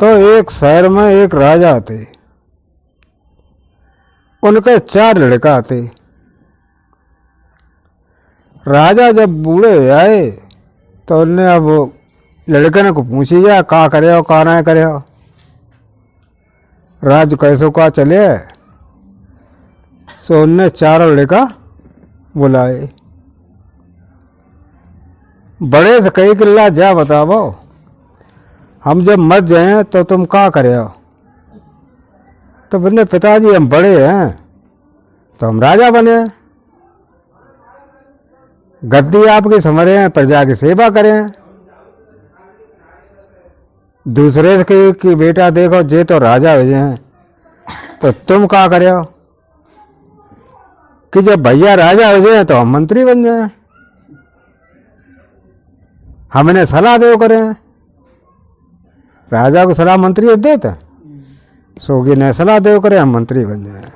तो एक शहर में एक राजा थे, उनके 4 लड़का थे। राजा जब बूढ़े आए तो उनने अब लड़के ने को पूछी जा का करे हो का ना करे हो। राज कैसो का चले, सो उनने 4 लड़का बुलाए। बड़े से कही किल्ला जा बताओ, हम जब मर जाए तो तुम क्या करे हो। तो बोले पिताजी हम बड़े हैं तो हम राजा बने, गद्दी आपकी समझे हैं, प्रजा की सेवा करें। दूसरे की बेटा देखो जे तो राजा हो जाए, तो तुम क्या करे हो कि जब भैया राजा हो जाए तो हम मंत्री बन जाए, हमने सलाह दे करें। राजा को सलाह मंत्री देते, सोगी ने सलाह दे करे हम मंत्री बन जाए।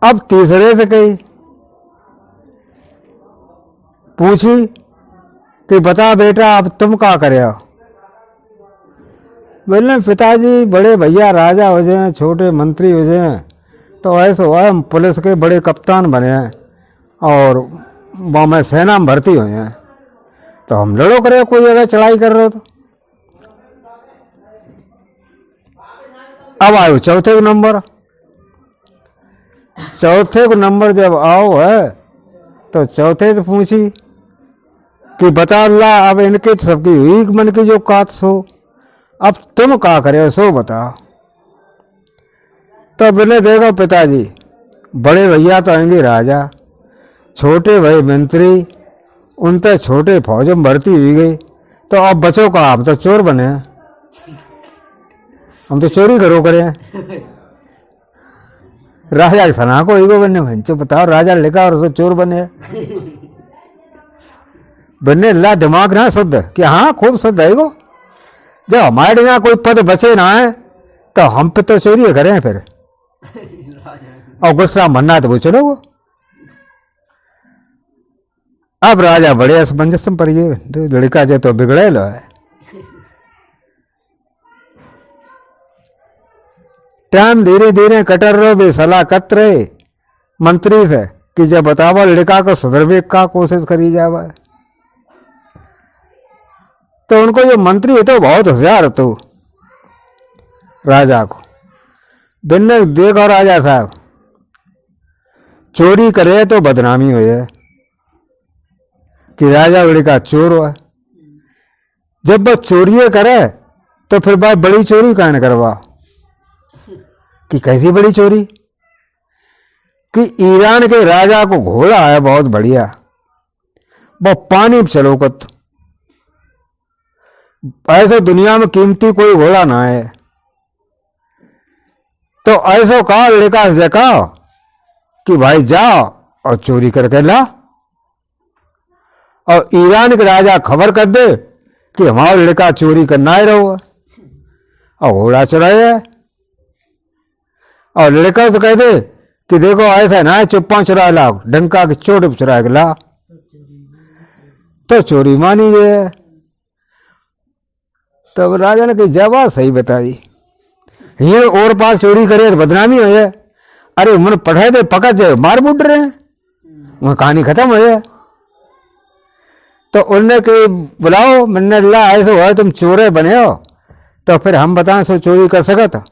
अब तीसरे से कही पूछी कि बता बेटा अब तुम क्या करे हो। बोले पिताजी बड़े भैया राजा हो जाए, छोटे मंत्री हो जाए, तो ऐसा हुआ हम पुलिस के बड़े कप्तान बने हैं और वहाँ में सेना में भर्ती हुए हैं, तो हम लड़ो करे कोई जगह चढ़ाई कर रहे हो। तो अब आयो चौथे को नंबर। चौथे को नंबर जब आओ है तो चौथे से पूछी कि बता अल्लाह अब इनके सबकी हुई मन की जो कात सो, अब तुम क्या करे सो बताओ। तो बोले देखो पिताजी बड़े भैया तो आएंगे राजा, छोटे भाई मंत्री, उनते छोटे फौज में भर्ती हुई गई, तो अब बचो का हम तो चोर बने, हम तो चोरी करो करे। राजा के सना को ईगो बने भंचो बताओ राजा लिखा और उसको चोर बने। बनने ला दिमाग ना शुद्ध कि हाँ खूब शुद्ध है गो, जब हमारे यहाँ कोई पद बचे ना है तो हम पे तो चोरी करें फिर, और गुस्सा मनना तो वो चलो। अब राजा बड़े असमंजस में पड़ गए, लड़का जो तो बिगड़े लो है। टाइम धीरे धीरे कटर रहो भी सलाह कतरे मंत्री से कि जब बतावा लड़का को सुधरवे का कोशिश करी जावा। तो उनको जो मंत्री है तो बहुत होशियार तो राजा को बिन्ने देखो राजा साहब चोरी करे तो बदनामी हो जाए कि राजा लड़का चोर हो। जब वह चोरी करे तो फिर भाई बड़ी चोरी काहे न करवा, कि कैसी बड़ी चोरी कि ईरान के राजा को घोड़ा है बहुत बढ़िया, वो पानी पे चलो कत, ऐसे दुनिया में कीमती कोई घोड़ा ना है। तो ऐसा कहा लड़का से कहा कि भाई जाओ और चोरी करके ला, और ईरान के राजा खबर कर दे कि हमारा लड़का चोरी करना ही रहो, और घोड़ा चुराया। और लड़का से कह दे कि देखो ऐसा ना है चुप्पा चुरा ला, डंका की चोट पर चुरा के ला, तो चोरी मानी गई। तब राजा ने कही जवाब सही बताई, ये और पास चोरी करे तो बदनामी हो जाए, अरे उन्होंने पढ़ाए थे पकड़ जाए मार बुट रहे हैं, वह कहानी खत्म हो जाए। तो उनने कही बुलाओ मैंने अल्लाह ऐसा हुआ तुम चोरे बने हो, तो फिर हम बताएं सो चोरी कर सका था।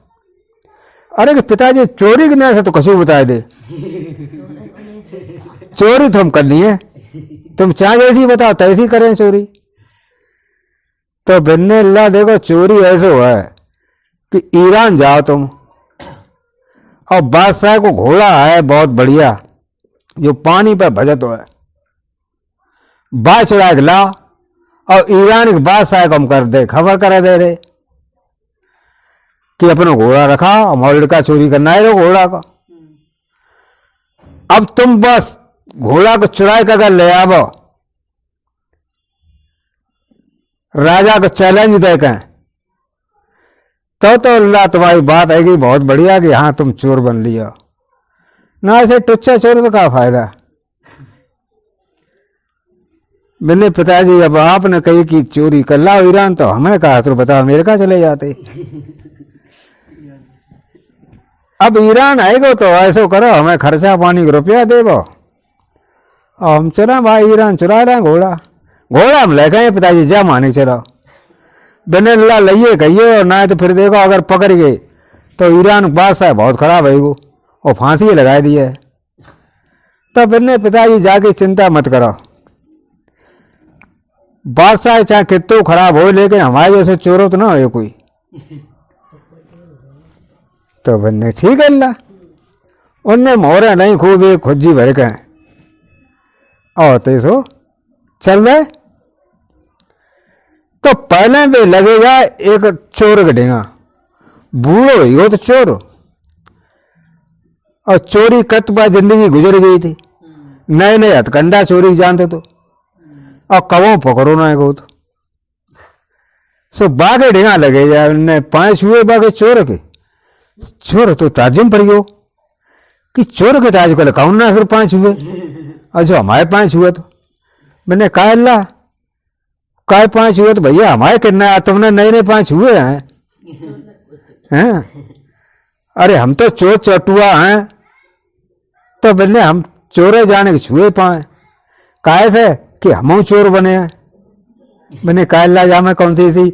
अरे कि पिताजी चोरी के नहीं तो कसूर बताए दे, चोरी तो हम कर लिए, तुम चाहे जैसी बताओ तैसी करें चोरी। तो बिन्ने अल्लाह देखो चोरी ऐसे हुआ है कि ईरान जाओ तुम, और बादशाह को घोड़ा है बहुत बढ़िया जो पानी पर भजत है, बात चुरा के ला, और ईरान के बादशाह को हम कर दे खबर करा दे रहे कि अपना घोड़ा रखा, हमारा लड़का चोरी करना है घोड़ा का। अब तुम बस घोड़ा को चुराए कर ले आवो, राजा को चैलेंज देकर, तो अल्लाह तुम्हारी बात आएगी बहुत बढ़िया कि हाँ तुम चोर बन लिया, ना ऐसे टुच्चा चोर तो क्या फायदा। मैंने पिताजी अब आपने कही कि चोरी कर लाओ ईरान, तो हमें कहा तो बताओ अमेरिका चले जाते। अब ईरान आएगो तो ऐसो करो हमें खर्चा पानी का रुपया देवो, और हम चला भाई ईरान चुरा रहे घोड़ा। घोड़ा हम लेके पिताजी जा माने चलो बने ला लइए कहिए, और ना तो फिर देखो अगर पकड़ गए तो ईरान बादशाह बहुत खराब है वो, और फांसी लगा दी है। तब बने पिताजी जाके चिंता मत करो, बादशाह चाहे कितो खराब हो लेकिन हमारे जैसे चोरों तो ना हो कोई। तो बने ठीक है अल्लाह, उनने मोहरे नहीं खूब एक खुज्जी भर के और तेसो चल रहे। तो पहले भी लगेगा एक चोर का ढेंगा, बूढ़ो ही हो तो चोर, और चोरी कतबा जिंदगी गुजर गई थी, नए नए हथकंडा चोरी जानते तो, और कबो पकड़ो ना गो तो सो बागे ढेंगा लगे जाए 5 हुए बागे चोर के। चोर तो ताजुम पड़ गयो कि चोर के ताज कल कौन ना फिर 5 हुए, और जो हमारे 5 हुए तो मैंने कहा अल्लाह काय 5 हुए, तो भैया हमारे कितना तुमने नए नए 5 हुए हैं। अरे हम तो चोर चटुआ हैं, तो बोले हम चोरे जाने के छुए पाए काय से कि हम चोर बने हैं। मैंने कहा अल्लाह जा मैं कौन सी थी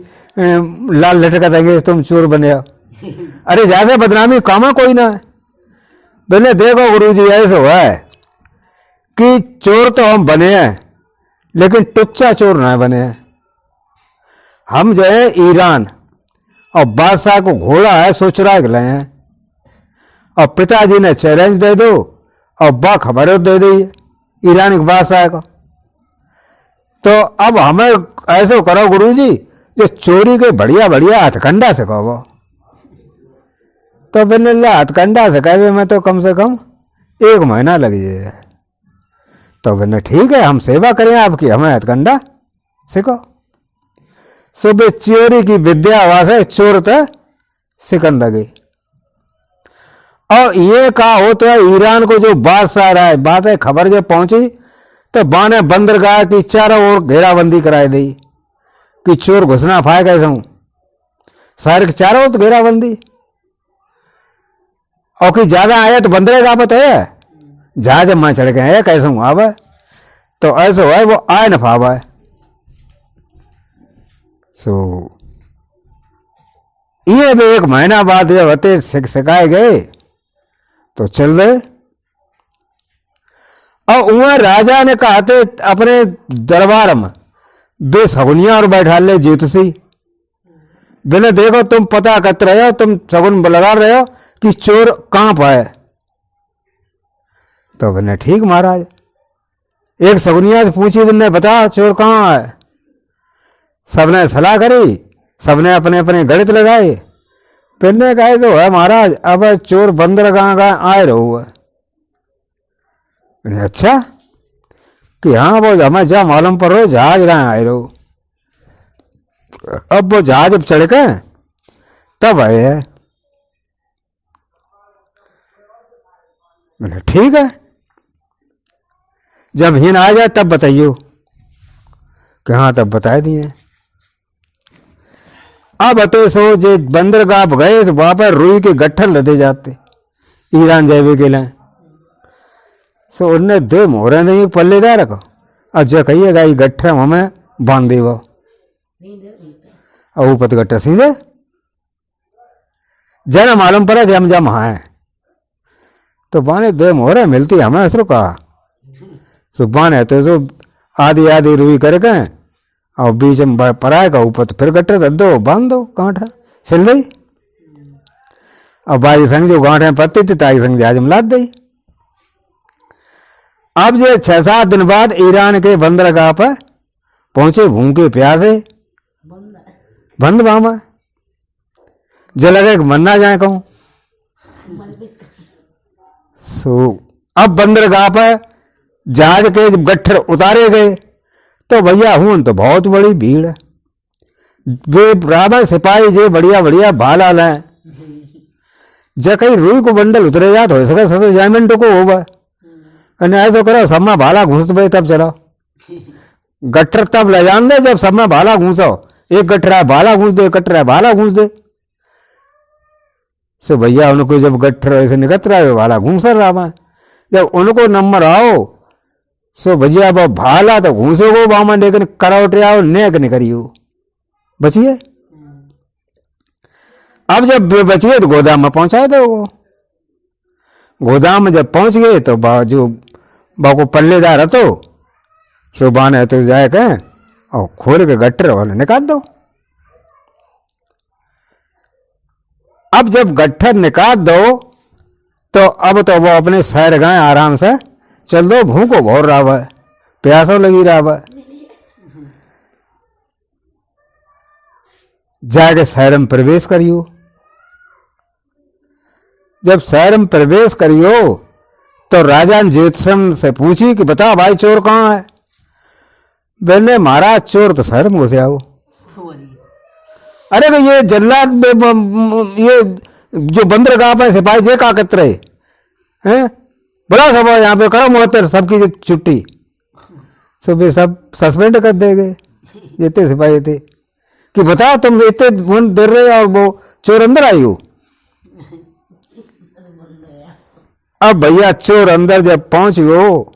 लाल लटका देंगे तुम चोर बने हो। अरे ज्यादा बदनामी कामा कोई ना है। बोले देखो गुरुजी ऐसा हुआ है कि चोर तो हम बने हैं लेकिन टुच्चा चोर ना बने हैं। हम जो है ईरान और बादशाह को घोड़ा है सोच रहा है हैं, और पिताजी ने चैलेंज दे दो और बा खबर दे दी ईरान के बादशाह को। तो अब हमें ऐसे करो गुरुजी जो चोरी के बढ़िया बढ़िया हथकंडा सिखाओ। तो मैंने हथकंडा सिखाए में तो कम से कम 1 महीना लग जाए। तो मैंने ठीक है हम सेवा करें आपकी, हमें हथकंडा सिखो। सुबह चोरी की विद्या वासे चोर तो सिकन लगे। और ये कहा हो तो ईरान को जो बादशाह रहा है बात है खबर जब पहुंची तो बाने बंदरगाह की चारों ओर घेराबंदी कराई दी कि चोर घुसना पाए कैसे हूं, शहर के चारों ओर घेराबंदी। और कि ज्यादा आया तो बंदरगाह पर है जहाज में चढ़ के आया कैसे हूं आवा, तो ऐसा है वो आए न पावा है। सो ये भी 1 महीना बाद जब होते सिखाए गए तो चल रहे। और वहां राजा ने कहा थे अपने दरबार में बेसगुनिया और बैठा ले ज्योतिषी, बोले देखो तुम पता करते रहे हो, तुम सगुन लगा रहे हो कि चोर कहां पाए। तो बोले ठीक महाराज। एक सगुनिया से पूछी, बोले बता चोर कहां है। सबने सलाह करी, सबने अपने अपने गणित लगाए। फिर ने कहा तो है महाराज अब चोर बंदरगाह का आए रहो। अच्छा कि हाँ वो हमें जा मालूम पड़ रहा जहाज कहाँ आए रहो। अब वो जहाज अब चढ़ के तब आए है। मैंने ठीक है जब हिन आ जाए तब बताइयो कि हाँ तब बता दिए। अब अते सो जे बंदरगाह गए तो वहां पर रुई के गट्ठर लदे जाते ईरान जावे के लिए। सो उनने 2 मोहरे नहीं पल्लेदार रखो और जो कहिएगा ये गट्ठर हमें बांध दे वो और ऊपर गट्ठर सीधे जना मालूम पड़ा कि हम जम है तो बाने 2 मोहरे मिलती हमें असर कहा तो बाने तो सो आधी आधी रुई करके और बीच में पराएगा ऊपर तो फिर गट्ठर कर दो बांध दो गांठा सिल गई। और बाई संग जो गांठे पत्ती थी ताई संग जहाज में लाद दी। अब ये 6-7 दिन बाद ईरान के बंदरगाह पर पहुंचे भूखे प्यासे बंद बामा जो लगे मन ना जाए कहूं। सो अब बंदरगाह पर जहाज के गट्ठर उतारे गए तो भैया हूं तो बहुत बड़ी भीड़ है। वे बराबर सिपाही जे बढ़िया बढ़िया भाला लाए जे कहीं रुई को बंडल उतरे जात हो सके सो जायमेंट को होगा ऐसा करो सम्मा भाला घुस पे तब चलो गट्ठर तब ले जान दे जब सब में भाला घूसो। एक गट्ठर है भाला घूस दे, गट्ठर है भाला घूस दे। सो भैया उनको जब गट्ठर ऐसे निकट रहा है भाला घूस रहा है, जब उनको नंबर आओ सो भैया वो भाला तो घूसोगो बामा, लेकिन करौटे आओ नेक नहीं करियो, बचिए। अब जब बचिए तो गोदाम में पहुंचा दो। गोदाम में जब पहुंच गए तो जो को पल्लेदार है तो सुबह है तो जाए कहें और खोल के गट्ठर वाले निकाल दो। अब जब गट्ठर निकाल दो तो अब तो वो अपने शहर गए आराम से, चल दो, भूखो भोर रहा है, प्यासो लगी रहा है। जाके शहर में प्रवेश करियो। जब शहर में प्रवेश करियो तो राजा ने ज्योतिषम से पूछी कि बता भाई चोर कहाँ है। बोले महाराज चोर तो शहर में घुसे आओ। अरे भाई ये जल्लाद ये जो बंदरगाह पे सिपाही जे का कतरे हैं, बड़ा सब यहाँ पे करो मुहत्तर सबकी छुट्टी, सुबह सब सस्पेंड कर देंगे जितने सिपाही थे कि बताओ तुम इतने देर रहे और वो चोर अंदर आई हो। अब भैया चोर अंदर जब पहुंच गो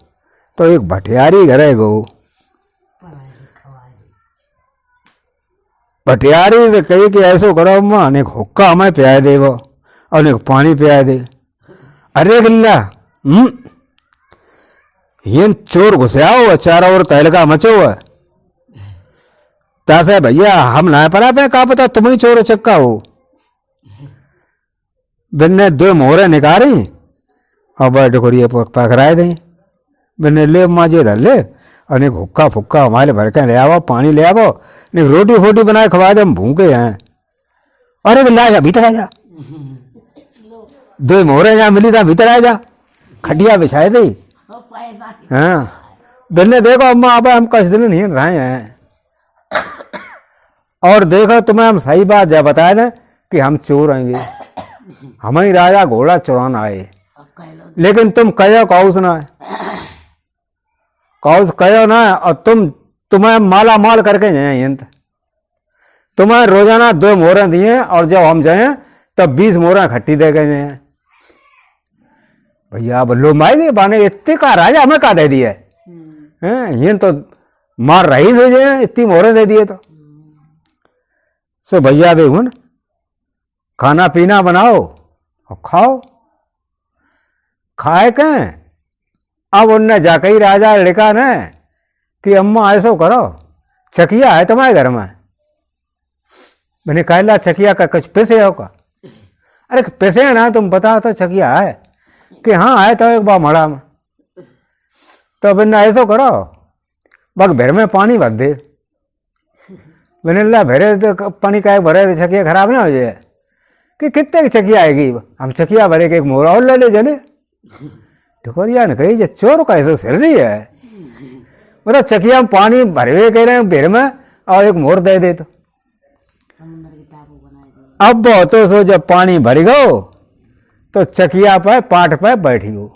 तो एक भटियारी घरे गो। भटियारी से कही कि ऐसो करो अम्मा, अनेक हुक्का हमें पिया दे वो और अनेक पानी पिया दे। अरे गिल्ला ये चोर घुसे आओ, चारों ओर तहलका मचो है। तासे भैया हम ना पड़ा पे का पता तुम ही चोर चक्का हो। बिन्ने दो मोहरे निकाली और बैठ करिए पकड़ाए दें। बिन्ने ले माजे धर ले और एक हुक्का फुक्का हमारे भर के ले आओ, पानी ले आओ, नहीं रोटी फोटी बनाए खवा दे, हम भूखे हैं। अरे ला जा भीतर आ जा, दो मोहरे जहाँ मिली था भीतर आ जा, खटिया बिछाए दे। हाँ बिन्ने देखो अम्मा अब हम कुछ दिन नहीं रहे हैं और देखो तुम्हें हम सही बात जब बताए ना कि हम चोर आएंगे, हम ही राजा घोड़ा चुरान आए, लेकिन तुम कहो कौस ना कौस कहो ना और तुम्हें माला माल करके जाए। तुम्हें रोजाना 2 मोहरें दिए और जब हम जाए तब 20 मोहरें खट्टी दे गए जाए। भैया अब लो माएगी बाने इतने का राजा हमें का दे दिए हैं, ये तो मार रही हो जाए इतनी मोहरें दे दिए तो। सो भैया भी हूं खाना पीना बनाओ और खाओ। खाए कहें अब उनने जाके ही राजा लिखा न कि अम्मा ऐसो करो, चकिया है तुम्हारे घर में। मैंने कहा चकिया का कुछ पैसे हो का? अरे पैसे है ना, तुम बताओ तो चकिया है कि हाँ है तो एक बार मड़ा में। तो मैंने ऐसो करो बग भर में पानी भर दे। मैंने ला भरे तो पानी का भरे तो चकिया खराब ना हो जाए कि कितने की चकिया आएगी। हम चकिया भरे के एक मोहरा और ले ले जने। ठुकरिया ने कही चोर का ऐसा सिर नहीं है, मतलब चकिया में पानी भरे कह रहे हैं भर में और एक मोहर दे दे। तो अब तो सो जब पानी भर गो तो चकिया पे पाठ पे बैठी गो।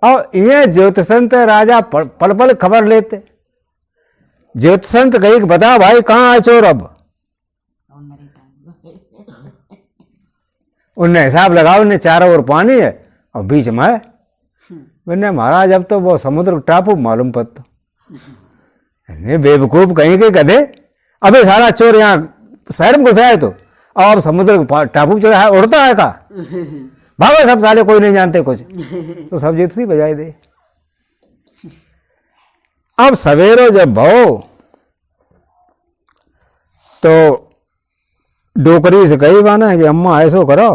और ये ज्योतिषंत राजा पल पल खबर लेते। ज्योतिषंत कही बता भाई कहाँ है चोर। अब उनने हिसाब लगाओ, उनने चारों ओर पानी है और बीच में है। मैंने महाराज अब तो वो समुद्र टापू मालूम पड़ता। बेवकूफ कहीं के गधे, अबे सारा चोर यहाँ शहर में घुसा है तो अब समुद्र टापू चढ़ा है, उड़ता है का भागो सब साले, कोई नहीं जानते कुछ। तो सब जितनी बजाई दे। अब सवेरो जब भाओ तो डोकरी से कही बाना है कि अम्मा ऐसो करो,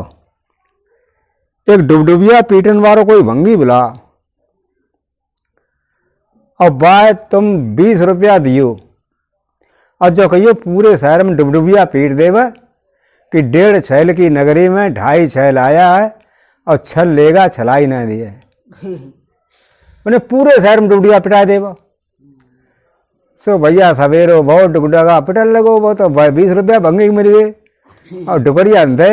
एक डुबडुबिया पीटन वालों कोई भंगी बुला और बाय तुम 20 रुपया दियो और जो कहियो पूरे शहर में डुबडुबिया पीट देवा कि 1.5 छैल की नगरी में 2.5 छैल आया है और छल लेगा छलाई ना दिए। मैंने पूरे शहर में डुबडुबिया पिटा देवा। सो भैया सवेरो बहुत डुगडगा पिटल लगो, वो तो 20 रुपया भंगी मिल गए और डुकरिया दे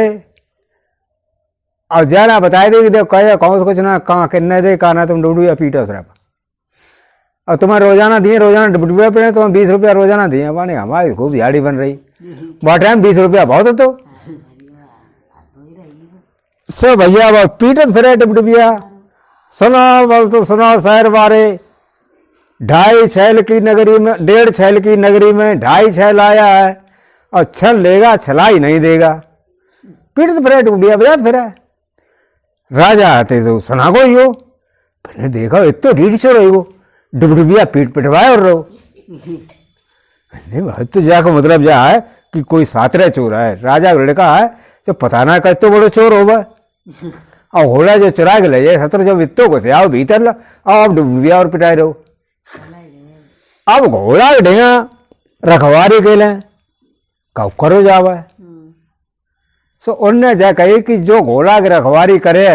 और जाना बताए दे कि देखो कहे कौन से कुछ ना कहाँ किन्ने दे कहा ना तुम डुबडुबिया पीटो सिर्फ। और तुम्हें रोजाना दिए, रोजाना डुबडुबे पड़े, तुम्हें 20 रुपया रोजाना दिए। माने हमारी खूब झाड़ी बन रही, बहुत टाइम 20 रुपया बहुत तो सब भैया वो पीटत फिरे डुबडुबिया। सुनाओ बोल तो सुनाओ शहर बारे, 2.5 छैल की नगरी में, 1.5 छैल की नगरी में 2.5 छैल आया है और छल लेगा छलाई नहीं देगा। पीटत फिरे डुबडुबिया बजात फिरे। राजा आते तो सुना को यो मैंने देखा इतो 150 रही गो डुबडुबिया पीट पिटवाए और रहो। नहीं तो जाकर मतलब जा है कि कोई सातरे चोर है, राजा का लड़का है जो पता ना कहते बड़ो चोर होगा। और घोड़ा जो चुरा के ले जाए सत्र जब इतो को से आओ भीतर आओ अब डुबडुबिया और पिटाए रहो। अब घोड़ा ढेगा रखवारी के लें कब करो जावा। सो उनने जा कही कि जो घोड़ा की रखवारी करे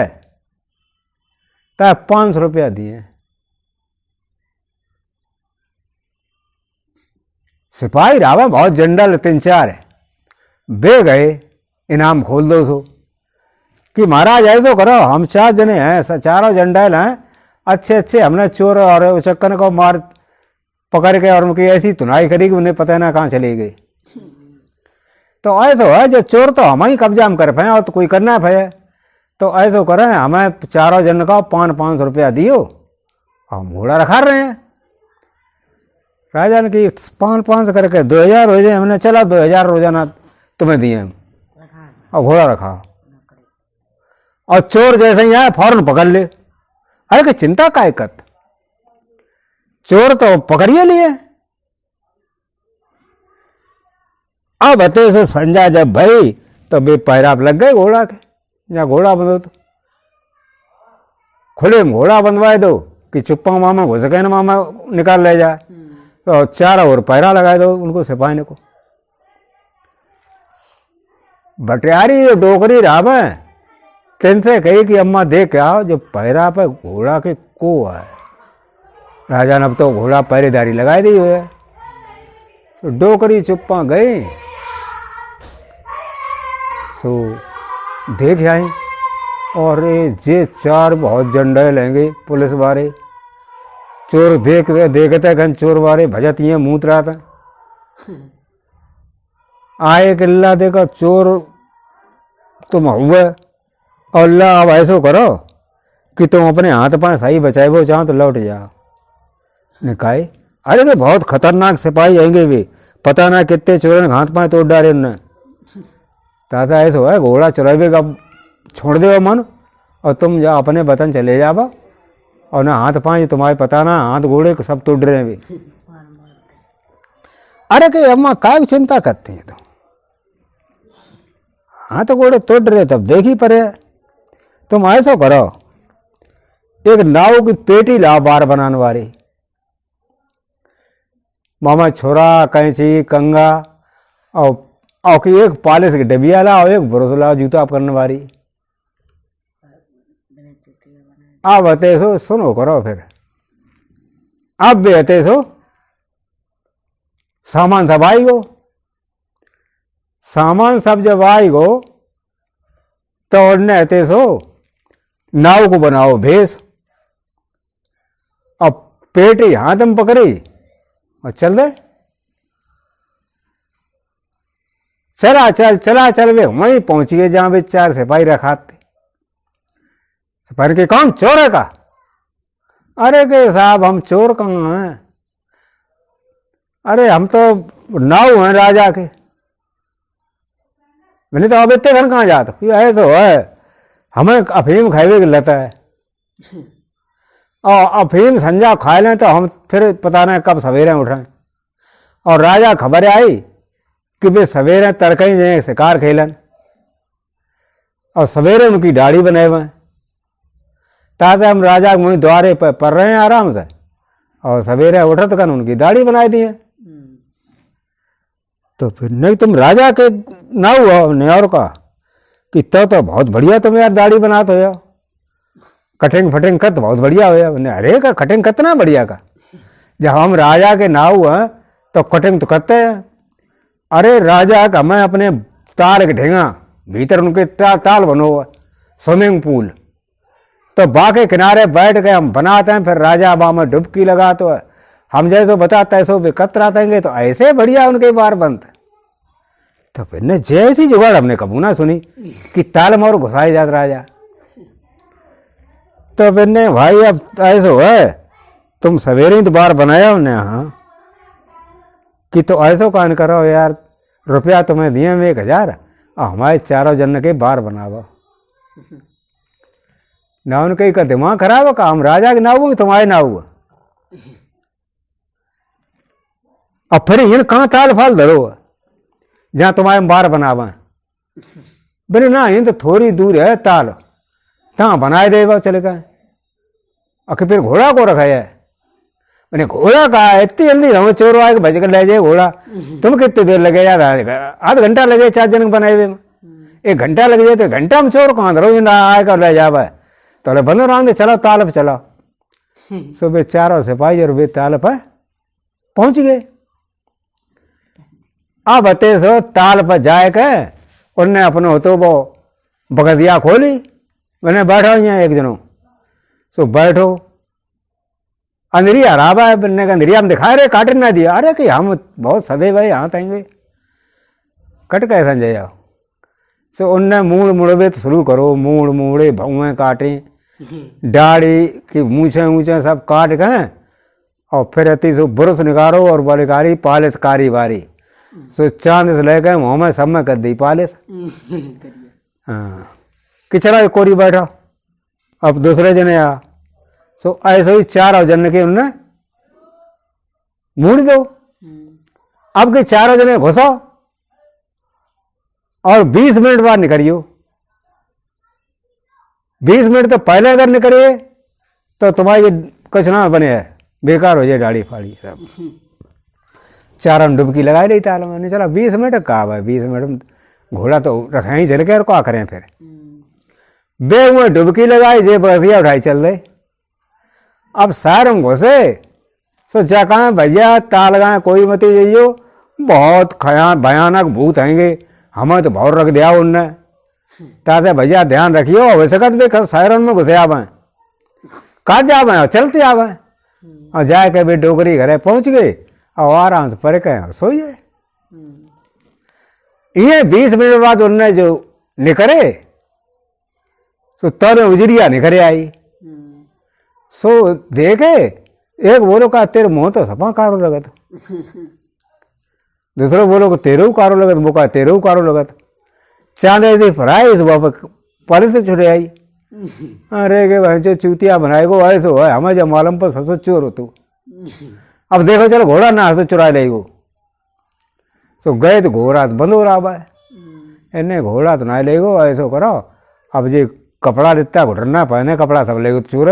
ता 500 रुपया दिए। सिपाही रावा बहुत जंडल 3-4 है, बे गए इनाम खोल दो सो कि महाराज ऐसो करो हम 4 जने हैं, चारों जंडल हैं अच्छे अच्छे, हमने चोर और उचक्कन को मार पकड़ के और उनकी ऐसी धुनाई करी कि उन्हें पता ना कहाँ चली गई। तो ऐसा है जो चोर तो हम ही कब्जा में कर पाए और तो कोई करना है, तो ऐसा करें हमें चारों जन का 500 रुपया दियो, हम घोड़ा रखा रहे हैं। राजा ने कि 500 करके 2000 हो जाए, हमने चला 2000 रोजाना तुम्हें दिए हम और घोड़ा रखा। और चोर जैसे ही आए फौरन पकड़ ले। अरे कि चिंता काय कत, चोर तो पकड़िए लिए। अब अते से संजा जब भाई तो बे पैराप लग गए घोड़ा के, या घोड़ा बंधो तो खुले में घोड़ा बंधवाए दो कि चुप्पा मामा घुस गए ना मामा निकाल ले जाए, तो 4 और पैरा लगाए दो उनको सिपाही को। भटियारी जो डोकरी राम है तिनसे कही कि अम्मा देख आओ जो पैरा पे घोड़ा के को है। राजा ने अब तो घोड़ा पहरेदारी लगाई दी है, तो डोकरी चुप्पा गई सो देख आई और ये 4 बहुत जंडे लेंगे पुलिस वाले। चोर देखते घन चोर वाले भजत ये मूत रहा था। आए किल्ला देखा चोर तुम हुए और अब ऐसो करो कि तुम अपने हाथ पांव सही बचाए वो चाहो तो लौट जाओ। निकाय अरे तो बहुत खतरनाक सिपाही आएंगे भी, पता ना कितने चोरों ने हाथ पांव तोड़ डाले उनने। ताता ऐसा है घोड़ा चुरावेगा छोड़ दे मन और तुम जा अपने वतन चले जावा और ना हाथ पांव तुम्हारे पता ना हाथ घोड़े को सब तोड़ रहे हैं भी। अरे कि अम्मा काय चिंता करती है, तो हाथ घोड़े तोड़ रहे तब देखी पड़े। तुम ऐसा करो एक नाव की पेटी लाओ बार बनाने वाली, मामा छोरा कैंची कंगा और कि एक पालिश की डबिया लाओ, एक ब्रश लाओ जूता करने वाली। अब अते सो सुनो करो फिर अब भी अते सो सामान सब आई गो। सामान सब जब आई गो तो उन्हें अते सो नाव को बनाओ भेस और पेटी हाथ में पकड़ी और चल दे। चला चल वे वहीं पहुंच गए जहां वे 4 सिपाही रखाते। सिपाही के कौन चोर है का? अरे के साहब हम चोर कहाँ हैं, अरे हम तो नाव हैं राजा के। मैंने तो अब इतने घर कहाँ जाते है, तो है हमें अफीम खाए की लत है और अफीम संजा खा लें तो हम फिर पता नहीं कब सवेरे उठें। और राजा खबर आई कि वे सवेरे तड़के जाए शिकार खेलन और सवेरे उनकी दाढ़ी बनाए हुए ताते हम राजा के मुँह द्वारे पर पड़ रहे हैं आराम से और सवेरे उठत कर उनकी दाढ़ी बनाई दी है। तो फिर नहीं तुम राजा के ना हुआ नहीं और का कि तो बहुत बढ़िया तुम यार दाढ़ी बनाते हो, कटिंग फटिंग कत बहुत बढ़िया हो। अरे का कटिंग कितना बढ़िया का, जब हम राजा के ना हुआ तो कटिंग तो करते हैं। अरे राजा का मैं अपने ताल के ढेंगा भीतर उनके ताल बनो स्विमिंग पूल, तो बाके किनारे बैठ के हम बनाते हैं। फिर राजा बा में डुबकी लगाते है हम जैसो बताता ऐसो वे कतरातेंगे, तो ऐसे बढ़िया उनके बार बंद। तो फिर ने जैसी जुगाड़ हमने कबू ना सुनी कि ताल मोर घुसाई जात राजा। तो फिर ने भाई अब ऐसो है, तुम सवेरे ही तो बार बनाया उन्हें, हाँ कि तो ऐसो कान करो यार, रुपया तुम्हें दिए में 1000 और हमारे चारों जन के बार बनावो ना। उनके का दिमाग खराब है, का हम राजा के ना हुआ तुम्हारे ना हुआ। अब फिर इन कहाँ ताल फाल धरो जहां तुम्हारे बार बनावा, बोले ना इन तो थोड़ी दूर है ताल, तहाँ बनाए दे चले गए। और फिर घोड़ा को रखा है, मैंने घोड़ा कहा इतनी जल्दी हम चोर आए भज कर ले जाए घोड़ा, तुम कितनी देर लगे यार? आध घंटा लगे 4 जन बनाए हुए में, 1 घंटा लग जाए तो 1 घंटा में चोर कहाँ धरो आए कर ले जावा। तो बंदो राम चलो ताल पर चलो। सुबह चारों सिपाही और वे ताल पर पहुंच गए। अब बते सो ताल पर जाए के उनने अपने होतो वो बगदिया खोली, मैंने बैठो यहाँ एक जनों, सो बैठो। अंधेरिया राबा है, बनने का अंधेरिया हम दिखा रहे, काट ना दिया। अरे कि हम बहुत सदे भाई यहाँ आएंगे, कट कैसा जाओ। सो उनने मूड़ मुड़वे तो शुरू करो, मूड़ मूड़े भौएं काटे, डाड़ी की मूछे ऊँचे सब काट गए। और फिर अति सो बुरस निकारो और बलिकारी पालिस कारी बारी, सो चांद से ले गए मुँह में सब में कर दी पालिस। हाँ कि चला कोरी बैठा, अब दूसरे जने आ। सो ऐसे ही 4 जन के उनने मूड़ दो। अब के 4 जने घुसो और 20 मिनट बाद निकलियो। 20 मिनट तो पहले अगर निकलिए तो तुम्हारी कुछ ना बने है, बेकार हो जाए डाड़ी फाड़ी सब। 4 डुबकी लगाई रही ताल में, चला 20 मिनट कहा भाई, 20 मिनट घोड़ा तो रखे ही चल के और क्या करें फिर। बे हुए डुबकी लगाई, जे बसिया उठाई चल रहे। अब शहर में घुसे सो जका भैया ताल गाए कोई मत जाइयो, बहुत भयानक भूत आएंगे, हमें तो बहुत रख दिया उनने। तासे भैया ध्यान रखियो, हो सकत भी शहरों में घुसे आवे, कहा जावे चलते आवे। और जाए के भी डोगरी घरे पहुंच गए और आराम से पर कहे सोई है। ये 20 मिनट बाद उनने जो निकले तो तर उजरिया निकले आई। सो देखे एक बोलो का तेरे मुंह तो सपा कारो लगत, दूसरो बोलो को तेरे कारो लगत, वो का तेरे कारो लगत। चांद ऐसी फराई सुबह पर से छुड़े आई। अरे के भाई जो चूतिया बनाए गो ऐसे हो, हमें जब मालूम पर ससुर चोर हो तू। अब देखो चलो घोड़ा ना हंस चुरा ले गो। सो गए तो घोड़ा तो बंद हो रहा है, इन्हें घोड़ा तो ना ले गो, ऐसो करो अब जी कपड़ा लेता घुटना पहने, कपड़ा सब ले गो चोर।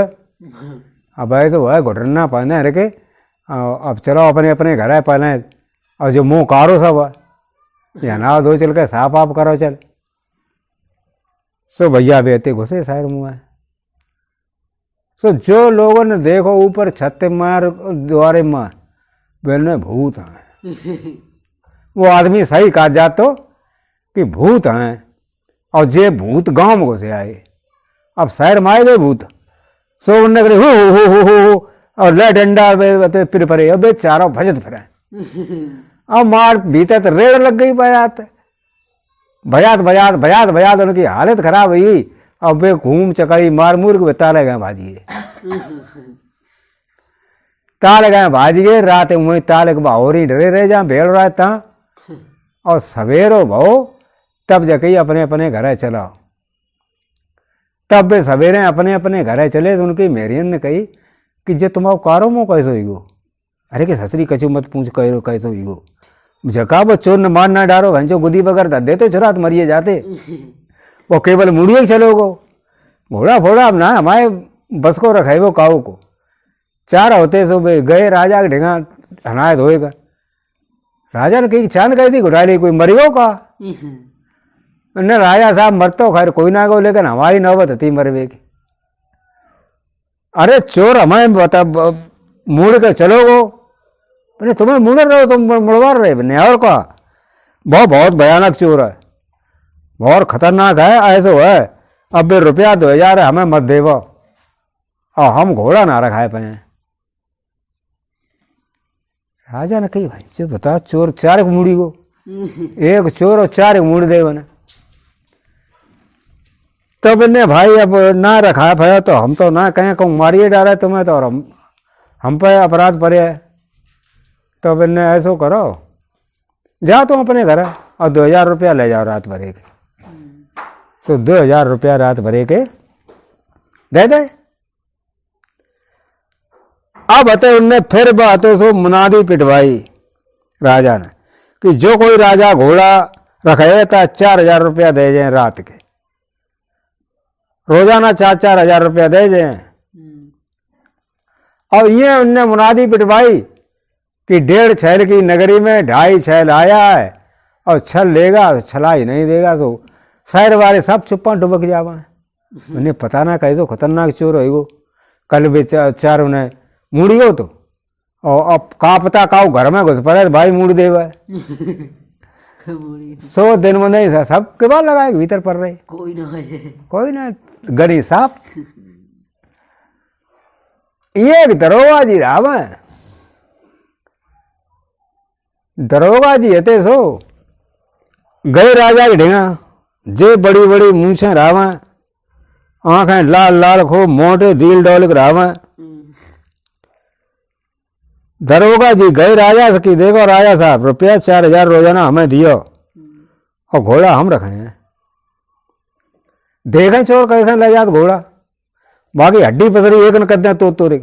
अब ऐसे हुआ है घुटना पहने रखे, अब चलो अपने अपने घर है पहले। और जो मुँह कारो सब या ना दो चल के साफ आप करो चल। सो भैया बेते घुसे शायर मुँह है। सो जो लोगों ने देखो ऊपर छत मार द्वारे मार बोले भूत हैं। वो आदमी सही कहा जातो कि भूत हैं, और जे भूत गांव में घुसे आए। अब शहर में आए गए भूत, सो उन्होंने करे हो और ले डंडा फिर परे, अब चारों भजत फिर। अब मार भीतर तो रेड़ लग गई बजात बजात बजात बजात बजात, उनकी हालत खराब हुई। अब वे घूम चकड़ी मार मूर के ताले गए भाजिए, ताले गए भाजिए। रात में ताले के बाहर ही डरे रहे जहाँ भेड़ रहा था। और सवेरो भाओ तब जाके अपने अपने घर चलाओ। तब वे सवेरे अपने अपने घर चले तो उनकी मेरियन ने कही कि जे तुम कारो मो कैसो ही गो। अरे कि ससरी कचू मत पूछ कहो कैसो ही गो, जका वो चोर न मार ना डारो भंजो गुदी बगर दे तो चुरा तो मरिए जाते। वो केवल मुड़िए ही चलो गो, घोड़ा फोड़ा अब ना हमारे बस को रखे वो काऊ को। 4 होते सो गए राजा के ढेंगा हनाए धोएगा। राजा ने कही चांद कही थी घुटाली कोई मरियो का। न राजा साहब मर तो खैर कोई ना गो, लेकिन हमारी नौबत थी मरवे की। अरे चोर हमें बता मुड़ के चलो गो, मैंने तुम्हें मुड़ रहे हो, तुम मुड़वा रहे बने और का। बहुत भयानक चोर है, बहुत खतरनाक है, ऐसो है। अब भी रुपया 2000 हमें मत देवो और हम घोड़ा ना रखाए पाए। राजा ने कही भाई जो बता चोर 4 मूड़ी को, एक चोर और 4 मूड़ दे बने। तब इन्हें भाई अब ना रखा भया तो हम तो ना कहें कहूँ मारिए डाले तुम्हें तो, और हम पे अपराध पड़े है। तब इन्हें ऐसो करो जाओ तुम अपने घर और 2000 रुपया ले जाओ रात भरे के। तो 2000 रुपया रात भरे के दे दे। अब अतः उनने फिर बातों से मुनादी पिटवाई राजा ने कि जो कोई राजा घोड़ा रखे था 4000 रुपया दे जाए रात के, रोजाना 4-4 हजार रुपया दे जाए। और ये उनने मुनादी पिटवाई कि 1.5 छैल की नगरी में 2.5 छैल आया है, और छल लेगा तो छला ही नहीं देगा तो शहर वाले सब चुप्पा डुबक जावा। उन्हें पता ना कहे तो खतरनाक चोर हो। कल भी 4 उन्हें मुड़ी हो तो, और अब का पता का घर में घुस पड़े भाई मुड़ देवा। 100 दिन में नहीं था, सब के बाद लगाए भीतर पड़ रहे, कोई ना गरी साफ। ये दरोगा जी राव है, दरोगा जी हते सो गए राजा की ढेंगा, जे बड़ी बड़ी मूछें राव, आंखें लाल लाल खूब मोटे दिल डोल राव। दरोगा जी गए राजा से कि देखो राजा साहब रुपया 4000 रोजाना हमें दियो और घोड़ा हम रखे हैं। देखें चोर कैसे ले जात घोड़ा, बाकी हड्डी पसरी एक न कर दें तो तोरे।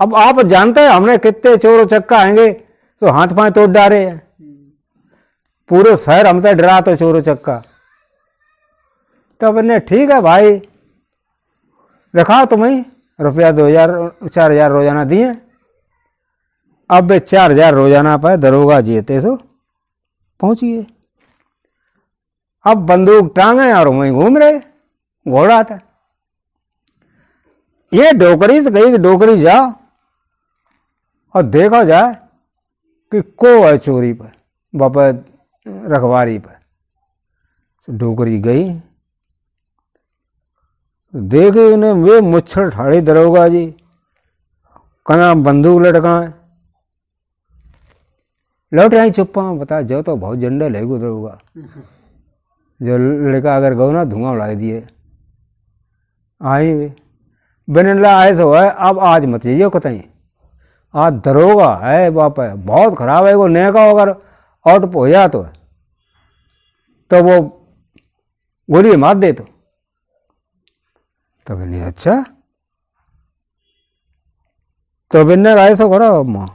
अब आप जानते हैं हमने कितने चोर चक्का आएंगे तो हाथ पांव तोड़ डारे हैं, पूरे शहर हमसे डरा तो चोर चक्का। तब इन्हें ठीक है भाई रखा तुम्हें रुपया 4,000 रोजाना दिए। अब वे 4,000 रोजाना पर दरोगा जी थे तो पहुंचिए। अब बंदूक टांगे और वहीं घूम रहे, घोड़ा था। ये डोकरी से गई कि डोकरी जाओ और देखा जाए कि को है चोरी पर बापा रखवारी पर। तो डोकरी गई, देखे उन्हें वे मुच्छर ठाड़े दरोगा जी, कना बंदूक लटकाए, लौट आई चुप्पा। बता जो तो बहुत झंडा ले दरोगा, जो लड़का अगर गौ ना धुआं उड़ा दिए। आई वे बिनला आए तो है, अब आज मत जाइए कतई, आज दरोगा है बाप है बहुत खराब है। वो नेका अगर आउट हो जा तो वो गोली मार दे। तो बिन्ने अच्छा तो बिन्ने ऐसा करो माँ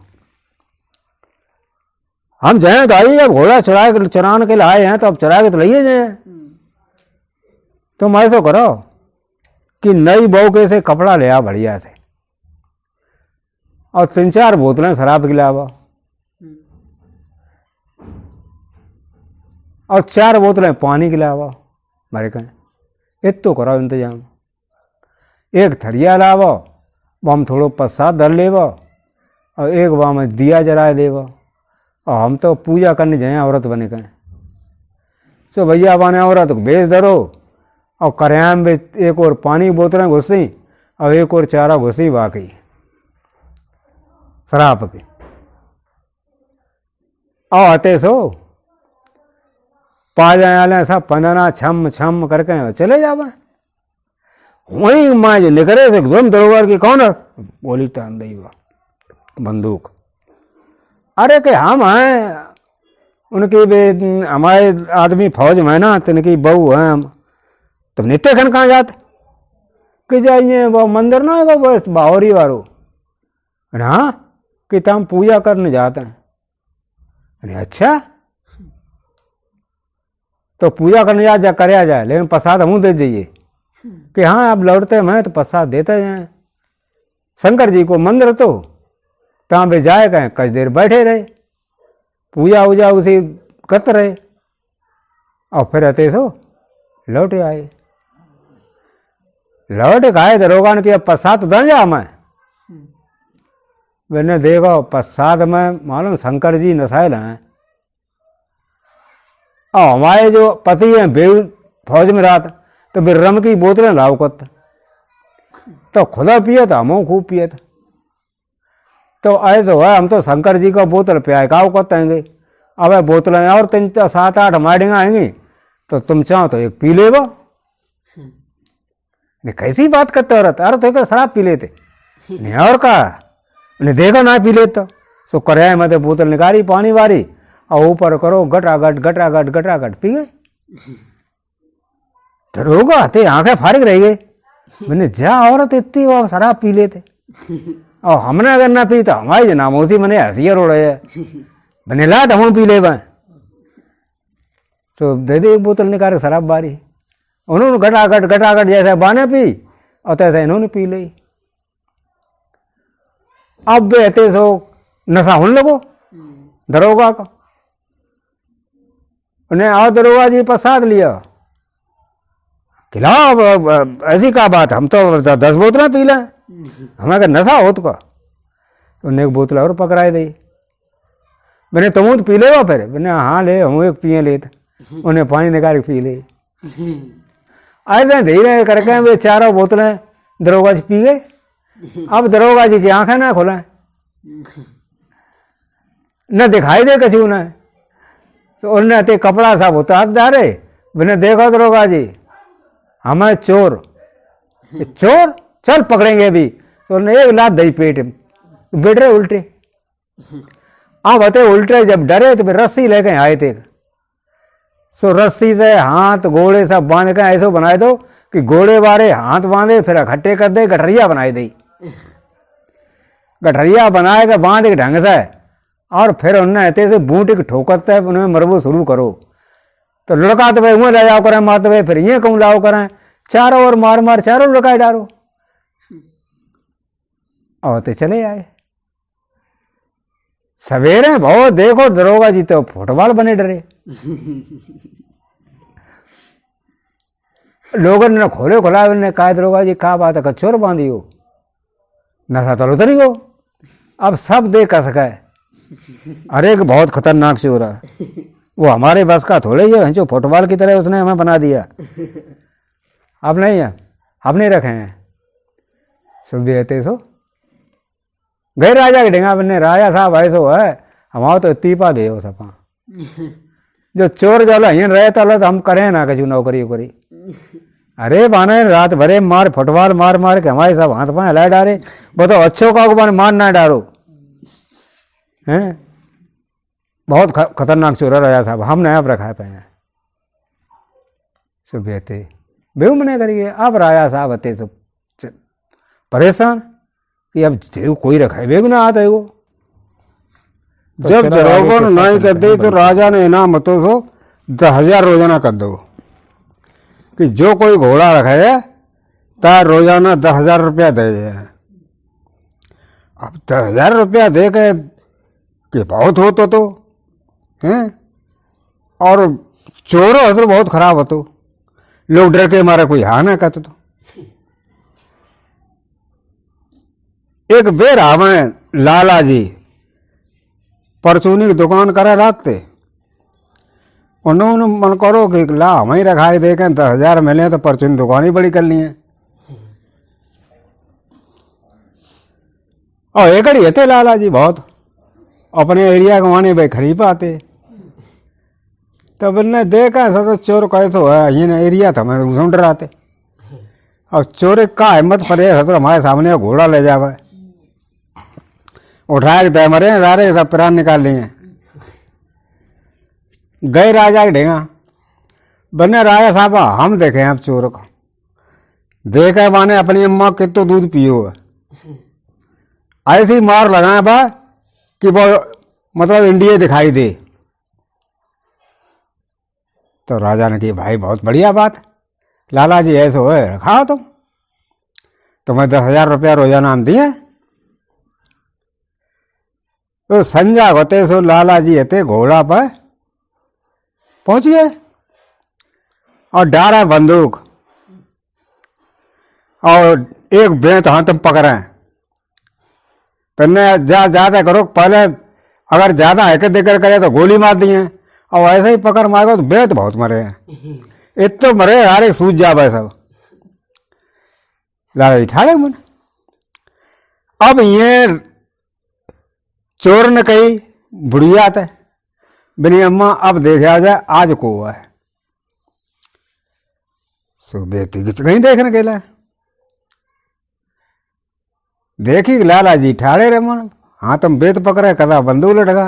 हम जाए तो आइए, जब घोड़ा चराने के लिए आए हैं तो अब चरा के तो लिए जाए। तुम ऐसा करो कि नई बहू के से कपड़ा ले आ बढ़िया से, और 3-4 बोतलें शराब की लावा, और 4 बोतलें पानी की लावा। मारे कहें इत तो करो इंतजाम। एक थरिया लावा, हम थोड़ो प्रसाद धर लेवा, और एक वहाँ में दिया जराए देवा, और हम तो पूजा करने जाए औरत बने कहें। तो भैया बने औरत बेच धरो, और करयाम में एक और पानी की बोतलें घुसी, और एक और चारा घुसी बाकी शराब की। और आते सो पा जाए सब 15 छम छम करके चले जावा। वहीं माँ जो निकले थे एकदम दरोगार की, कौन है? बोली तान दई बंदूक। अरे के हम हैं उनकी भी, हमारे आदमी फौज में ना, तिनकी बहू है हम। तुम नित्य खन कहाँ जाते कि जाइए वो मंदिर ना है वो बाहरी वारो ना, कि तुम पूजा करने जाते हैं। अरे अच्छा तो पूजा करने जा कर जाए, लेकिन प्रसाद हम दे जाइए कि हाँ आप लौटते मैं तो प्रसाद देते जाए। शंकर जी को मंदिर तो तहाँ पे जाए कहें कुछ देर बैठे रहे, पूजा वूजा उसी करते रहे, और फिर रहते सो लौट आए। लौट खाए दरोगा ने किया प्रसाद तो दे जा मैं। मैंने देखो प्रसाद में मालूम शंकर जी नसायल हैं, और हमारे जो पति हैं बेऊ फौज में रात तो फिर रम की बोतलें लाओ कत तो खुदा पिए था, हम खूब पिए था। तो ऐसे है हम तो शंकर जी का बोतल पिया काव को तेंगे। अब बोतलें और 7-8 माड़ियाँ आएंगी तो तुम चाहो तो एक पी ले वो। कैसी बात करते हो रहता, अरे तो शराब पी लेते नहीं और कहा ने देखो ना पी लेते सो कराए मत बोतल निकाली पानी वारी और ऊपर करो गटरागट पी गए। तो रोगा आते आंखें फारिग रह गए। मैंने जा औरत इतनी वो शराब पी लेते और हमने अगर ना पी तो हमारी नामोसी मैंने हंसिया रो रहे है। मैंने ला तो हम पी ले बा तो दे दे एक बोतल निकाल शराब बारी। उन्होंने गटागट जैसे बाने पी और तैसे इन्होंने पी ली। अब बेहते सो नशा होने लगो दरोगा का। उन्हें आओ दरोगा जी प्रसाद लिया खिलाओ। ऐसी क्या बात, हम तो 10 बोतलें पी लें, हमें नशा हो तो का। उन्हें एक बोतल और पकड़ाई दी। मैंने तुम तो पी ले वो फिर मैंने हाँ ले हम एक पिए ले। उन्हें पानी निकाल के पी ले। ऐसे धीरे करके वे 4 बोतलें दरोगा जी पी गए। अब दरोगा जी की आंखें ना खुलें न दिखाई दे कछु न। तो उन्हें ते कपड़ा सा उतार डाले। मैंने देखो दरोगा जी हमें चोर चल पकड़ेंगे अभी। तो उन्हें एक लात दई पेट बैठ रहे उल्टे। अब बते उल्टे जब डरे तो रस्सी लेके आए थे। सो रस्सी से हाथ घोड़े सब बांध के ऐसे बनाए दो कि घोड़े वाले हाथ बांधे फिर इकट्ठे कर दे गठरिया बनाई दी। गठरिया बनाए के बांध के ढंग से और फिर उन्हें ऐसे से बूट के ठोकते है उन्हें मरबो शुरू करो। तो लड़का तो भाई वहाँ ले जाओ करें मारते भाई फिर ये कहूँ लाओ करें चारों ओर मार चारों लड़काए डालो और ते चले आए। सवेरे बहुत देखो दरोगा जी तो फुटबॉल बने डरे। लोगों ने खोले खोला ने कहा दरोगा जी क्या बात है चोर बांधी हो नशा तो उतरी हो। अब सब देख कर सका अरे एक बहुत खतरनाक चोर है वो हमारे बस का थोड़े ही है जो फुटबॉल की तरह उसने हमें बना दिया। अब नहीं है अब नहीं रखे हैं सुबह थे सो गए राजा के ढेंगा बनने राजा साहब ऐसो है हमारा तो तीपा दे हो सपा जो चोर जल रहे तो हम करें ना कछु नौकरी वोकरी। अरे बाने रात भरे मार फुटबॉल मार के हमारे सब हाथ पाए हिलाए डारे। बताओ अच्छो का बने मार ना डारो हैं। बहुत खतरनाक चोर राजा साहब हमने अब रखा पे हैं सुबह थे बेहू मने करिए। अब राजा साहब आते तो परेशान कि अब कोई रखा है बेगु ना आता है वो। जब दरोगा नहीं कर दे तो राजा ने इनाम तो सो 10,000 रोजाना कर दो कि जो कोई घोड़ा रखा है तार रोजाना 10,000 रुपया दे। अब 10,000 रुपया दे के कि बहुत हो तो हैं और चोरों हजर बहुत खराब हो तो लोग डर के मारे कोई हाँ ना कहते। तो एक बेर हमें लाला जी परचूनी की दुकान करा रखते उन्होंने मन करो कि ला हम ही रखा के देखें 10,000 मिले तो परचूनी दुकान ही बड़ी कर ली है। और एक ही थे लाला जी बहुत अपने एरिया को आने भाई खरीद आते तब ने देखा सब चोर कैसो है ये एरिया था मैं उसमें डराते। और चोर का हिम्मत पड़े तो हमारे सामने घोड़ा ले जावे उठाए के दे मरे सारे सब प्राण निकाल लिए। गए राजा के ढेंगा बने राजा साहब हम देखे आप चोर को देखे माने अपनी अम्मा के तो दूध पियो है ऐसी मार लगाए बा कि वो मतलब इंडिया दिखाई दे। तो राजा ने कही भाई बहुत बढ़िया बात लाला जी ऐसे हो रखा तुम तुम्हें 10,000 रुपया रोजाना हम दिए। तो संजा होते सो लाला जी हते घोड़ा पर पहुंच गए और डारा बंदूक और एक बेंत हाथ में पकड़े। पहले ज्यादा करो पहले अगर ज्यादा हैकर देकर करे तो गोली मार दिए और ऐसे ही पकड़ मारेगा तो बेत बहुत मरे हैं इतने मरे हारे सूझ जावे सब लाला जी ठाड़े मन। अब ये चोर ने कही बुढ़िया थे बिनी अम्मा अब देखा जाए आज को हुआ है। सो बेटी कहीं देखने के लिए देखी लाला जी ठाड़े रे मन हाथ में बेत पकड़े कदा बंदूक लटका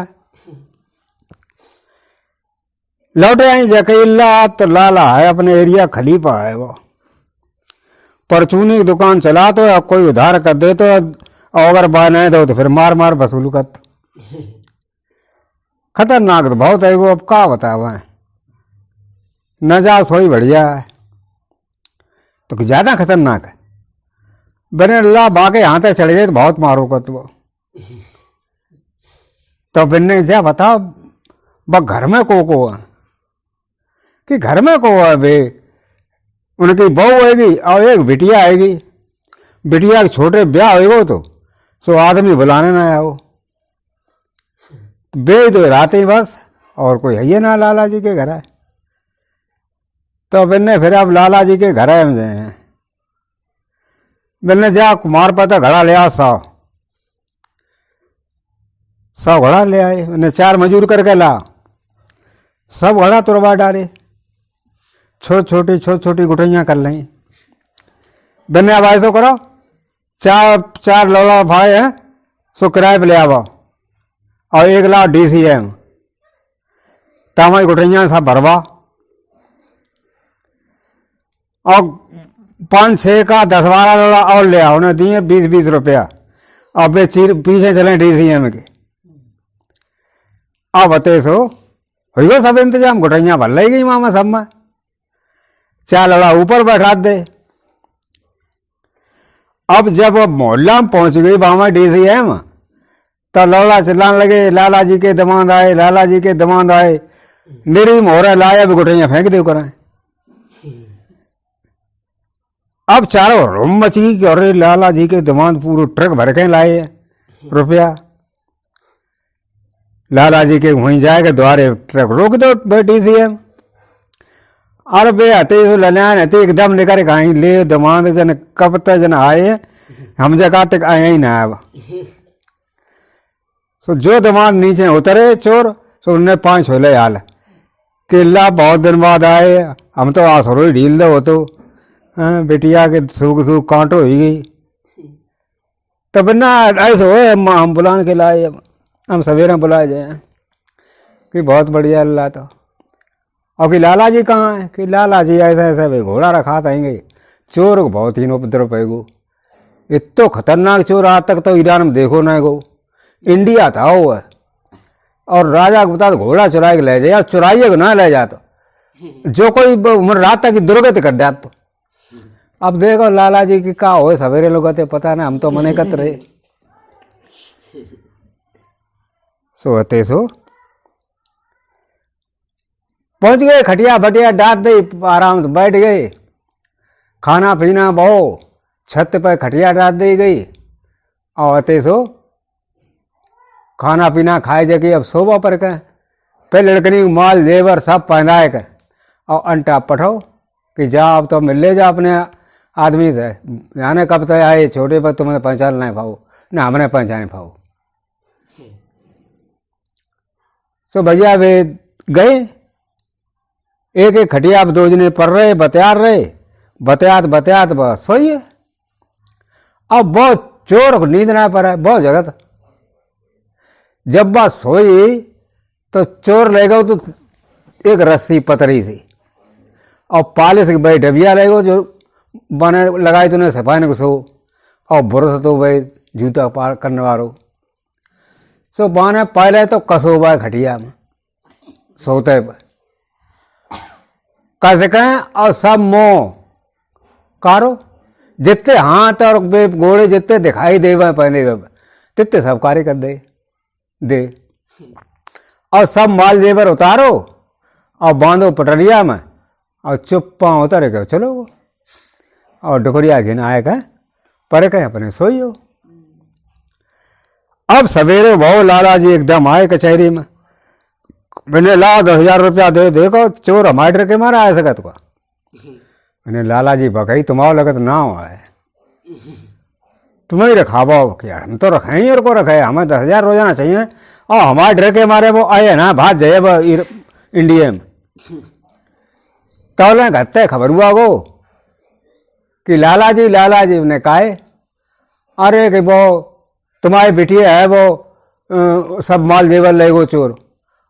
लौटे आई जकीला तो लाला है अपने एरिया खलीफा है वो परचूनी की दुकान चला तो अब कोई उधार कर दे तो अगर बाय नहीं दो तो फिर मार मार वसूल कर खतरनाक तो बहुत है वो। अब क्या बताओ न जाओ सोई बढ़िया है तो ज्यादा खतरनाक है। बने अल्लाह बाके हाथे चढ़ गए तो बहुत मारो कर तो बिन्ने जा बताओ घर में को है कि घर में को है बे उनकी बहू आएगी और एक बिटिया आएगी। बिटिया के छोटे ब्याह होगा तो सो आदमी बुलाने ना आओ बे तो रात ही बस और कोई है ना लाला जी के घर है। तो बिन्ने फिर अब लाला जी के घर है हम जाए बिन्ने जा कुमार पता घड़ा ले आ 100 घड़ा ले आए उन्हें 4 मजूर करके ला सब घड़ा तुरवा डाले छोटी छोटी गुठैयाँ कर लें बिन्ने अब ऐसा करो 4 लौड़ा भाई हैं सो किराए पे ले आओ और 1 लाख DCM तामाई गुठैयाँ सब भरवा और 5-6 का 10-12 लौड़ा और ले आओ उन्हें दिए 20-20 रुपया और वे पीछे चले DCM के। अब बते सो हो सब इंतजाम गुठैयाँ भर लेगी मामा सब में 4 लौड़ा ऊपर बैठा दे। अब जब मोहल्ला में पहुंच गई बामा DCM तो लौड़ा चिल्लाने लगे लाला जी के दमाद आए लाला जी के दमाद आए निरी मोहरा लाया भी गुठैयाँ फेंक दे करें। अब चारों रूम मची कि अरे लाला जी के दमाद पूरे ट्रक भर के लाए रुपया लाला जी के वहीं जाएगा द्वारे ट्रक रोक दो DCM और बे आते ललियान आते एकदम लेकर कहीं ले दमाद जन कब तक जन आए हम जगह तक आए ही ना अब सो जो दमाद नीचे उतरे चोर सो उन्हें 5 छोले हाल किला बहुत दिन बाद आए हम तो आसरो ही ढील दो तो बेटिया के सूख कांटो ही गई तब ना ऐसे हो हम बुलाने के लाए हम सवेरे बुलाए जाए कि बहुत बढ़िया अल्लाह तो। और कि लाला जी कहाँ है कि लाला जी ऐसा ऐसा भाई घोड़ा रखा थाएंगे चोर को बहुत ही उपद्रव है गो इतो खतरनाक चोर आज तक तो ईरान में देखो ना गो इंडिया था वो है और राजा को बता घोड़ा चुराए के ले जाए चुराइए को ना ले जा तो जो कोई रात तक दुर्गति कर दिया तो। अब देखो लाला जी की का हो सवेरे लोग पता ना हम तो मने कत रहे सोते सो पहुंच गए खटिया बटिया डाट दे आराम से बैठ गए खाना पीना बहु छत पर खटिया डाट दी गई और अते सो खाना पीना खाए जगह अब सोबा पर के पहले लड़कनी माल जेवर सब पहनाए के और अंटा पठाओ कि जा अब तो मिल ले जा अपने आदमी से जाने कब तक आए छोटे पर तुम्हें पहचान नहीं पाओ ना हमने पहचाने पाओ। सो भैया वे गए एक खटिया अब 2 जने पड़ रहे बतियात बस सोइए। अब बहुत चोर को नींद ना पड़ा बहुत जगत जब बात सोई तो चोर ले गो तो एक रस्सी पतरी थी और पालिश के भाई डबिया ले गो जो बने लगाई तूने सफाई को सो और बुरस तो भाई जूता पार करने वालों सो बाने पहले तो कसो बा खटिया में सोते पर कैसे कहें और सब मोह कारो जितने हाथ और गोड़े जितने दिखाई दे पहने तितने सब कार्य कर दे और सब माल जेवर उतारो और बांधो पटरिया में और चुप्पा उतारे के चलो और डुकरिया घिन आए कहें पर कहें अपने सोई हो। अब सवेरे बहु लाला जी एकदम आए कचहरी में मैंने ला 10,000 रुपया दे देखो चोर हमारे डर के मारा आ सकत को मैंने लाला जी बकई तुम्हारा लगत ना हो आए तुम्हें ही रखाबो कि यार हम तो रखे ही और को रखे, हमें 10,000 रोजाना चाहिए, और हमारे डर के मारे वो आए ना भाग जाए इंडिया में। तो घरते खबर हुआ वो कि लाला जी ने कहा, अरे कि वो तुम्हारी बिटिया है वो सब माल जेवर ले गो चोर,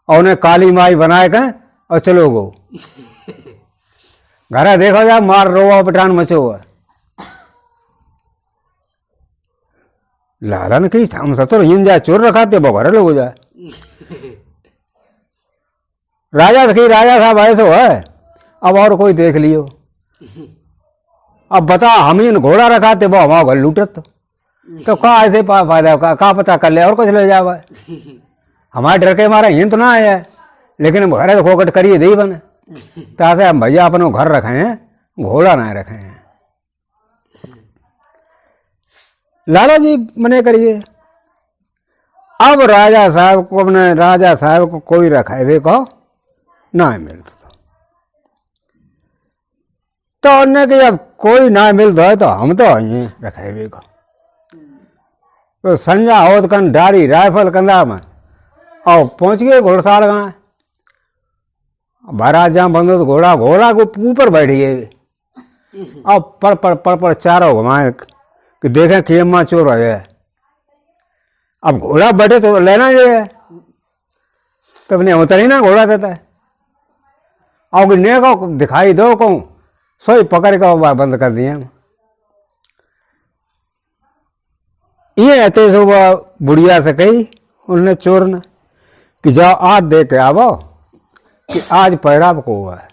और उन्हें काली माई बनाए के और चलो गो। घर देखो जा मार रोवा पठान मचो हुआ। लाला ने कही हम सतर इन जाए चोर रखाते वो घर लोग जाए। राजा से कही राजा साहब ऐसे है, अब और कोई देख लियो, अब बता हम इन घोड़ा रखाते वो हमारा घर लूटत, तो कहा ऐसे फायदा का पता कर ले और कुछ ले जावा। हमारे डर के मारा हिंद तो ना आया, लेकिन घर तो खोकट करिए दे बने, ताकि हम भैया अपने घर रखे हैं, घोड़ा ना रखे हैं। लाला जी मने करिए। अब राजा साहब को कोई रखे को ना मिलता, तो उन्हें कि अब कोई ना मिलता है तो हम तो आइए रखे को। तो संजा होत कन डारी राइफल कंधा में और पहुंच गए घोड़साल गाँव। महाराज जहाँ बंदो तो घोड़ा को ऊपर बैठ गए, अब पड़ चारों घुमाए कि देखें कि अम्मा चोर है। अब घोड़ा बैठे तो लेना ये, तब ने उतर ही ना घोड़ा देता है, और ने को दिखाई दो को सोई पकड़ के बंद कर दिए। ये ऐसे सुबह बुढ़िया से कही उन्होंने चोर ने कि जाओ आज दे के आवो कि आज पैराब को हुआ है।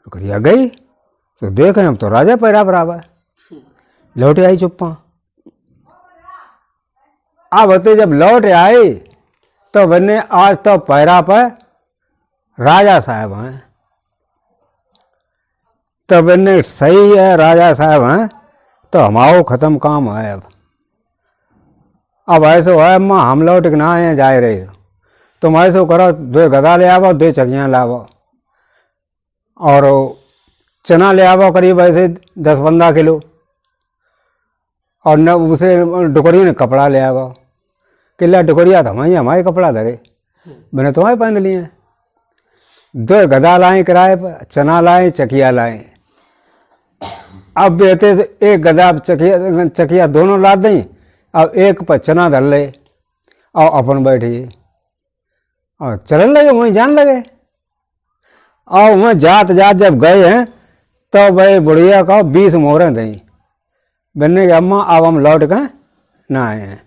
करिया गई तो देखें हम तो राजा पैराब रहा है, लौटे आई चुप्पा। अब होते जब लौट आई तो बने आज तो पैरा पर राजा साहब हैं, तो बने सही है राजा साहब हैं तो हमारो खत्म काम है। अब ऐसो है अम्मा हम लौट के ना आए जा रहे हो, तुम ऐसो करो 2 गधा ले आवो, 2 चकियाँ लावो, और चना ले आवो करीब ऐसे 10-15 किलो, और न उसे डुकरिया ने कपड़ा ले आवो। किला डुकरिया तो हमारे कपड़ा धरे, मैंने तुम्हारे पहन लिए। 2 गधा लाए किराए पर, चना लाए, चकिया लाए। अब बेहते एक गधा चकिया दोनों ला दें, अब एक पर चना धर ले और अपन बैठिए और चलन लगे, वहीं जान लगे। और वहाँ जात जब गए हैं तो भाई बुढ़िया का 20 मोहरें दें, बनने के अम्मा अब हम लौट के ना आए हैं।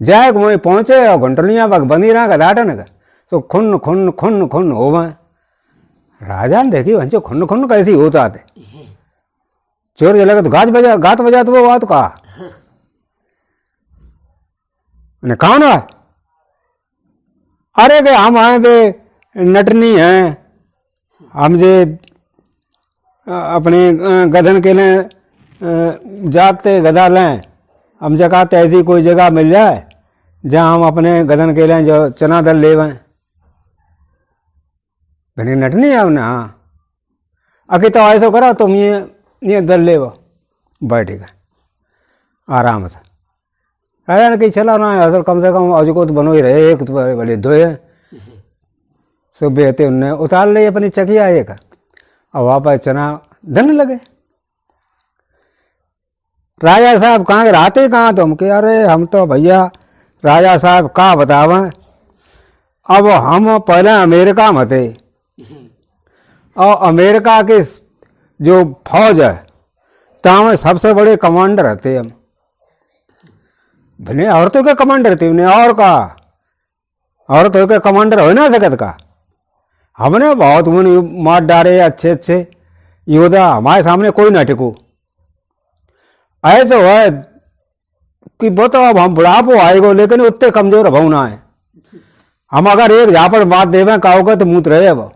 जाए वहीं पहुंचे और घंटनिया पग बंदी रहा गदाटन का, तो खुन खुन खुन खुन हो वहाँ। राजा ने देखी वंचो खुन खुन कैसी होता थे, चोर जला तो गात बजा तो वो बात कहा कौन है? अरे के हम आए बे नटनी हैं, हम जे अपने गधन के लिए जाते गधा लें, हम जगाते ऐसी कोई जगह मिल जाए जहाँ हम अपने गधन के लिए जो चना दल ले वैं। मैंने नटनी है ना, अके तो ऐसा करो तुम ये दल ले वो बैठेगा आराम से। राजा ने कही चला ना असर कम से कम आज को तो बनो ही रहे, एक तो भले 2 है। सो बेहते उनने उतार ली अपनी चकिया एक, और वापस चना धन लगे। राजा साहब कहाँ रहते कहाँ तुम के? अरे हम तो भैया राजा साहब का बतावें, अब हम पहले अमेरिका में थे, और अमेरिका के जो फौज है तामें सबसे बड़े कमांडर थे हम। भले औरतों के कमांडर थे उन्हें, और का औरतों के कमांडर हो ना सकत का। हमने बहुत उन्हें मार डाले अच्छे अच्छे योद्धा, हमारे सामने कोई ना टिको। ऐसे है कि बताओ अब हम बुढ़ापो आएगो, लेकिन उतने कमजोर भाव ना है। हम अगर एक झापड़ मार देवे कहोगे तो मूत रहे। अब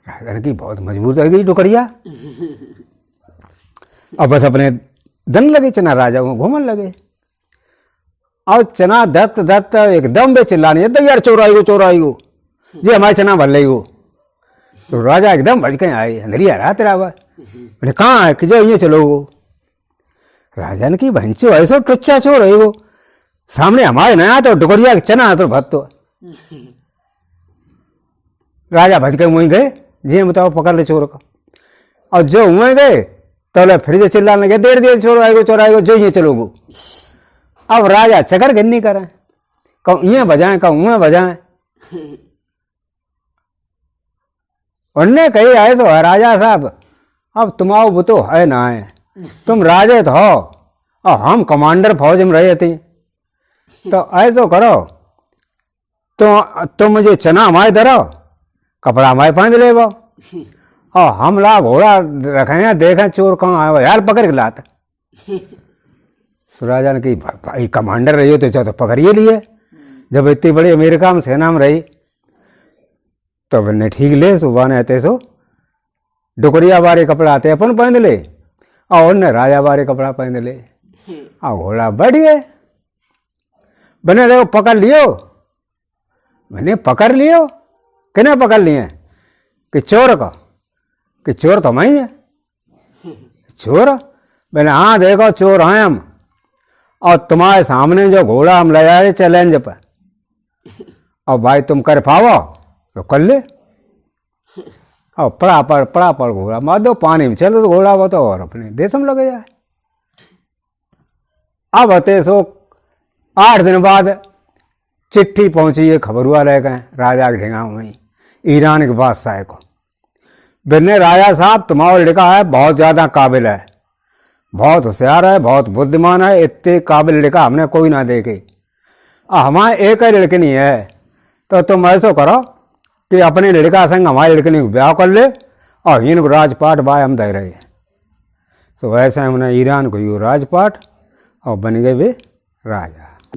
राजन की बहुत मजबूत है गई डुकरिया। अब बस अपने दन लगे चना राजा वो घूमन लगे, और चना दत्त एकदम बे चिल्लाने यार चोराई ये हमारे चना भर ले। तो राजा एकदम बज के आए, अंदरिया रहा तेरा बोले कहाँ है कि जो ये चलो वो। राजा ने की भंचो ऐसो टुच्चा चोर है वो, सामने हमारे नया तो डुकरिया चना तो भत्तो। राजा भज के वहीं गए, जी बताओ पकड़ ले चोर को। और जो वहीं गए तो फिर से चिल्लाने लगे देर देर चोर आएगो चोर आएगो, जो ये चलो वो। अब राजा चक्कर गिन्नी करें, कहूँ ये बजाएं कहूँ वह बजाएं। उनने कही आए तो राजा साहब अब तुम आओ वो तो है ना है, तुम राजे तो हो और हम कमांडर फौज में रहे थे, तो ऐसो करो तो तुम मुझे चना हमारे धरो, कपड़ा हमारे पहन ले वो, और हम ला घोड़ा रखे देखें चोर कहाँ आए यार पकड़ के लाता। राजा ने कही भाई कमांडर रही हो तो पकड़िए लिए, जब इतनी बड़ी अमेरिका में सेना में रही तो मैंने ठीक ले सुबह ने आते सो डुकरिया बारे कपड़ा आते अपन पहन ले, और उनने राजा बारे कपड़ा पहन ले, और घोड़ा बढ़ गए। बने देखो पकड़ लियो, मैंने पकड़ लियो, किने पकड़ लिए कि चोर का, कि चोर तो मैं ही है। चोर मैंने हाँ देखो चोर हैं हम, और तुम्हारे सामने जो घोड़ा हम ले आए चैलेंज पर, और भाई तुम कर पाओ तो कर ले, और पड़ा पड़ घोड़ा मार दो पानी में चलो तो घोड़ा वो तो और अपने देश में लगे जाए। अब होते सो 8 दिन बाद चिट्ठी पहुंची, ये खबर हुआ रह गए राजा के ढेंगा में ईरान के बादशाह को, बिन्ने राजा साहब तुम्हारा लड़का है बहुत ज्यादा काबिल है, बहुत होशियार है, बहुत बुद्धिमान है, इतने काबिल लड़का हमने कोई ना देखे, हमारे एक ही लड़की नहीं है, तो तुम ऐसा करो कि अपने लड़का संग हमारे लड़के को ब्याह कर ले और इनको राजपाट बाय हम दे रहे हैं। तो वैसे हमने ईरान को यू राजपाट और बन गए वे राजा।